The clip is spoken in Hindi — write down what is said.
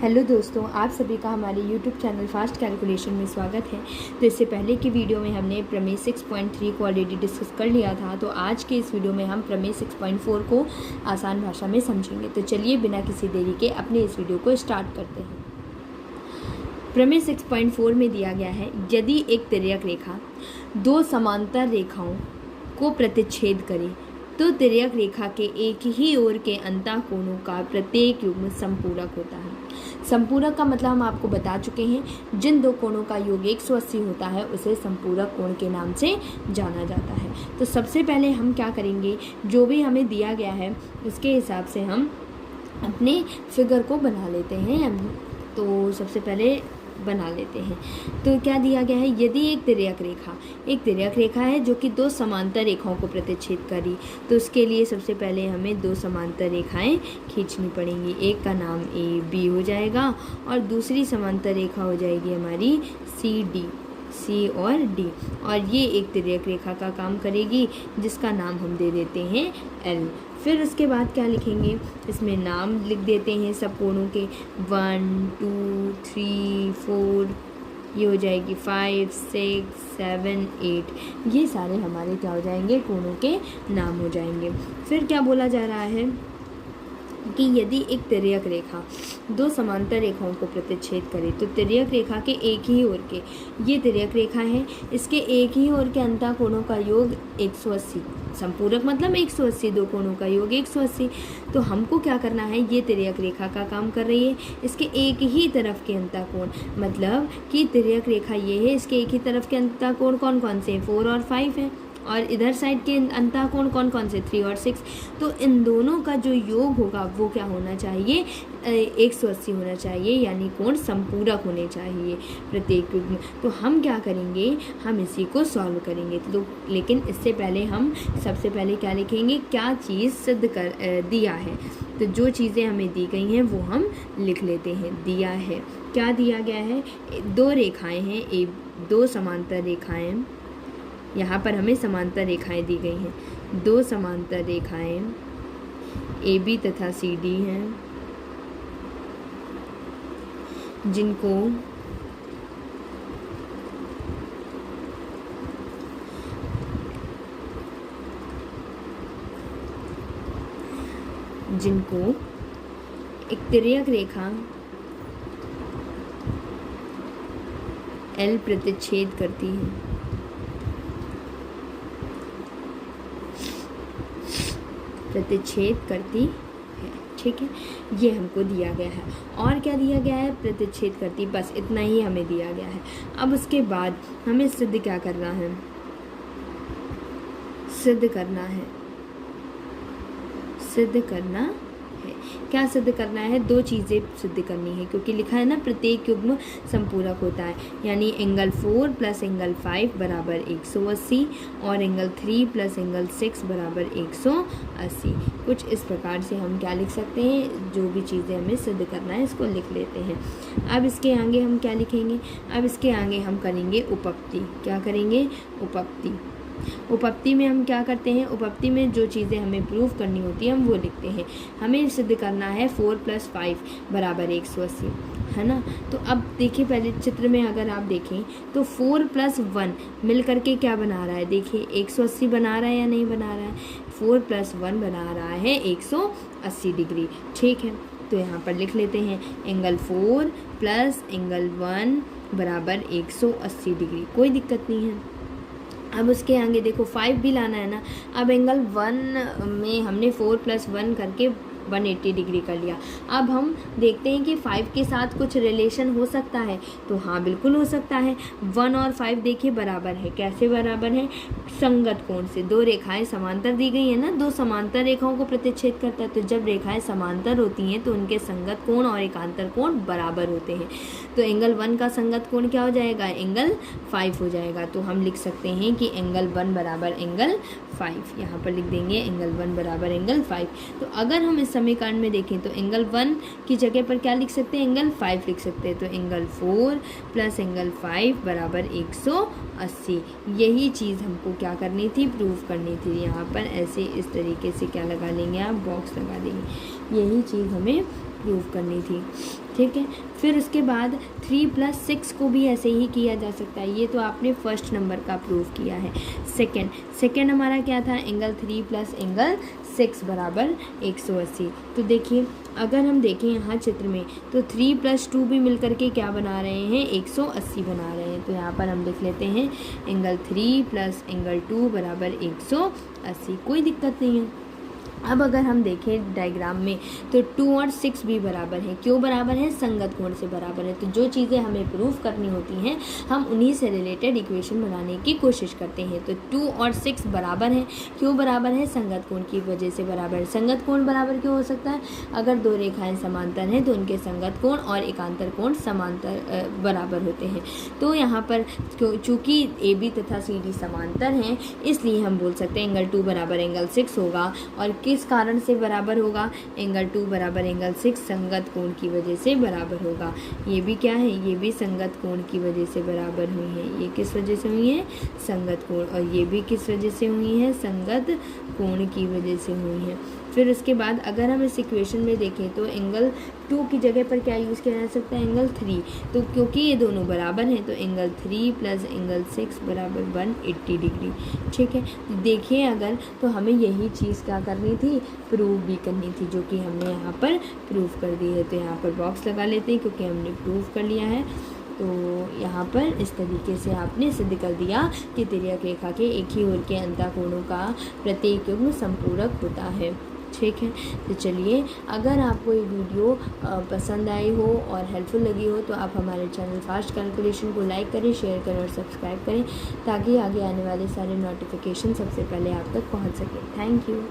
हेलो दोस्तों, आप सभी का हमारे YouTube चैनल फास्ट कैलकुलेशन में स्वागत है। तो इससे पहले की वीडियो में हमने प्रमेय 6.3 को ऑलरेडी डिस्कस कर लिया था। तो आज के इस वीडियो में हम प्रमेय 6.4 को आसान भाषा में समझेंगे। तो चलिए बिना किसी देरी के अपने इस वीडियो को स्टार्ट करते हैं। प्रमेय 6.4 में दिया गया है, यदि एक तिर्यक रेखा दो समांतर रेखाओं को प्रतिच्छेद करे तो तिर्यक रेखा के एक ही ओर के अंतःकोणों का प्रत्येक युग्म संपूरक होता है। संपूरक का मतलब हम आपको बता चुके हैं, जिन दो कोणों का योग 180 होता है उसे संपूरक कोण के नाम से जाना जाता है। तो सबसे पहले हम क्या करेंगे, जो भी हमें दिया गया है उसके हिसाब से हम अपने फिगर को बना लेते हैं। तो सबसे पहले बना लेते हैं। तो क्या दिया गया है, यदि एक तिर्यक रेखा है जो कि दो समांतर रेखाओं को प्रतिच्छेद करी, तो उसके लिए सबसे पहले हमें दो समांतर रेखाएं खींचनी पड़ेंगी। एक का नाम AB हो जाएगा और दूसरी समांतर रेखा हो जाएगी हमारी CD, C और D, और ये एक तिर्यक रेखा का काम करेगी जिसका नाम हम दे देते हैं L। फिर उसके बाद क्या लिखेंगे, इसमें नाम लिख देते हैं सब कोणों के, 1 2 3 4, ये हो जाएगी 5 6 7 8, ये सारे हमारे क्या हो जाएंगे, कोणों के नाम हो जाएंगे। फिर क्या बोला जा रहा है कि यदि एक तिर्यक रेखा दो समांतर रेखाओं को प्रतिच्छेद करे तो तिर्यक रेखा के एक ही ओर के, ये तिर्यक रेखा है, इसके एक ही ओर के अंतःकोणों का योग 180, संपूरक मतलब 180, दो कोणों का योग 180। तो हमको क्या करना है, ये तिर्यक रेखा का काम कर रही है, इसके एक ही तरफ के अंतःकोण, मतलब कि तिर्यक रेखा ये है, इसके एक ही तरफ के अंतःकोण कौन कौन से हैं, 4 और 5 हैं, और इधर साइड के अंतःकोण कौन कौन से, 3 और 6। तो इन दोनों का जो योग होगा वो क्या होना चाहिए, 180 होना चाहिए, यानी कोण संपूरक होने चाहिए प्रत्येक युग्म। तो हम क्या करेंगे, हम इसी को सॉल्व करेंगे। तो लेकिन इससे पहले हम सबसे पहले क्या लिखेंगे, क्या चीज़ सिद्ध कर दिया है। तो जो चीज़ें हमें दी गई हैं वो हम लिख लेते हैं। दिया है, क्या दिया गया है, दो रेखाएँ हैं, दो समांतर रेखाएँ, यहाँ पर हमें समांतर रेखाएं दी गई हैं, दो समांतर रेखाएं AB तथा CD हैं, जिनको एक तिर्यक रेखा L प्रतिच्छेद करती है। ठीक है, ये हमको दिया गया है। और क्या दिया गया है, प्रतिच्छेद करती, बस इतना ही हमें दिया गया है। अब उसके बाद हमें सिद्ध क्या करना है, सिद्ध करना है। क्या सिद्ध करना है, दो चीज़ें सिद्ध करनी है, क्योंकि लिखा है ना प्रत्येक युग्म संपूरक होता है, यानी एंगल 4 प्लस एंगल 5 बराबर 180 और एंगल 3 प्लस एंगल 6 बराबर 180। कुछ इस प्रकार से हम क्या लिख सकते हैं, जो भी चीज़ें हमें सिद्ध करना है इसको लिख लेते हैं। अब इसके आगे हम क्या लिखेंगे, अब इसके आगे हम करेंगे उपपत्ति। क्या करेंगे, उपपत्ति। उपपत्ति में हम क्या करते हैं, उपपत्ति में जो चीज़ें हमें प्रूव करनी होती है हम वो लिखते हैं। हमें सिद्ध करना है 4 + 5 बराबर 180, है ना। तो अब देखिए, पहले चित्र में अगर आप देखें तो 4 + 1 मिल करके क्या बना रहा है, देखिए 180 बना रहा है या नहीं बना रहा है, 4 + 1 बना रहा है 180 डिग्री। ठीक है, तो यहाँ पर लिख लेते हैं एंगल 4 + एंगल 1 बराबर 180 डिग्री, कोई दिक्कत नहीं है। अब उसके आगे देखो 5 भी लाना है ना। अब एंगल 1 में हमने 4 + 1 करके 180 डिग्री कर लिया। अब हम देखते हैं कि 5 के साथ कुछ रिलेशन हो सकता है, तो हाँ बिल्कुल हो सकता है। 1 और 5 देखिए बराबर है, कैसे बराबर है, संगत कोण से। दो रेखाएं समांतर दी गई है ना, दो समांतर रेखाओं को प्रतिच्छेद करता है। तो जब रेखाएं समांतर होती हैं तो उनके संगत कोण और एकांतर कोण बराबर होते हैं। तो एंगल 1 का संगत कोण क्या हो जाएगा, एंगल 5 हो जाएगा। तो हम लिख सकते हैं कि एंगल 1 बराबर एंगल 5, यहाँ पर लिख देंगे एंगल 1 बराबर एंगल 5। तो अगर हम इस समीकरण में देखें तो एंगल 1 की जगह पर क्या लिख सकते हैं, एंगल 5 लिख सकते हैं। तो एंगल 4 + एंगल 5 बराबर 180। यही चीज़ हमको क्या करनी थी, प्रूव करनी थी। यहाँ पर ऐसे इस तरीके से क्या लगा लेंगे आप, बॉक्स लगा देंगे। यही चीज़ हमें प्रूव करनी थी। ठीक है। फिर उसके बाद 3 + 6 को भी ऐसे ही किया जा सकता है। ये तो आपने फर्स्ट नंबर का प्रूव किया है। सेकंड हमारा क्या था, एंगल 3 + एंगल 6 बराबर 180। तो देखिए अगर हम देखें यहाँ चित्र में तो 3 + 2 भी मिलकर के क्या बना रहे हैं, 180 बना रहे हैं। तो यहाँ पर हम लिख लेते हैं एंगल 3 + एंगल 2 बराबर 180, कोई दिक्कत नहीं है। अब अगर हम देखें डायग्राम में तो 2 और 6 भी बराबर हैं। क्यों बराबर हैं, संगत कोण से बराबर है। तो जो चीज़ें हमें प्रूव करनी होती हैं हम उन्हीं से रिलेटेड इक्वेशन बनाने की कोशिश करते हैं। तो 2 और 6 बराबर हैं। क्यों बराबर है, संगत कोण की वजह से बराबर है। संगत कोण बराबर क्यों हो सकता है, अगर दो रेखाएं समांतर हैं तो उनके संगत कोण और एकांतर कोण समांतर बराबर होते हैं। तो यहाँ पर चूँकि AB तथा CD समांतर हैं इसलिए हम बोल सकते हैं एंगल 2 बराबर एंगल 6 होगा। और किस कारण से बराबर होगा, एंगल 2 बराबर एंगल 6 संगत कोण की वजह से बराबर होगा। ये भी क्या है, ये भी संगत कोण की वजह से बराबर हुई है। ये किस वजह से हुई है, संगत कोण। और ये भी किस वजह से हुई है, संगत कोण की वजह से हुई है। फिर उसके बाद अगर हम इस इक्वेशन में देखें तो एंगल 2 की जगह पर क्या यूज़ किया जा सकता है, एंगल 3। तो क्योंकि ये दोनों बराबर हैं तो एंगल 3 + एंगल 6 बराबर 180 डिग्री। ठीक है, देखिए अगर तो हमें यही चीज़ क्या करनी थी, प्रूव भी करनी थी, जो कि हमने यहाँ पर प्रूव कर दी है। तो यहाँ पर बॉक्स लगा लेते हैं क्योंकि हमने प्रूव कर लिया है। तो यहाँ पर इस तरीके से आपने सिद्ध कर दिया कि तिर्यक रेखा के एक ही ओर के अंतःकोणों का प्रत्येक युग्म संपूरक होता है। ठीक है, तो चलिए अगर आपको ये वीडियो पसंद आई हो और हेल्पफुल लगी हो तो आप हमारे चैनल फास्ट कैलकुलेशन को लाइक करें, शेयर करें और सब्सक्राइब करें ताकि आगे आने वाले सारे नोटिफिकेशन सबसे पहले आप तक पहुंच सके। Thank you.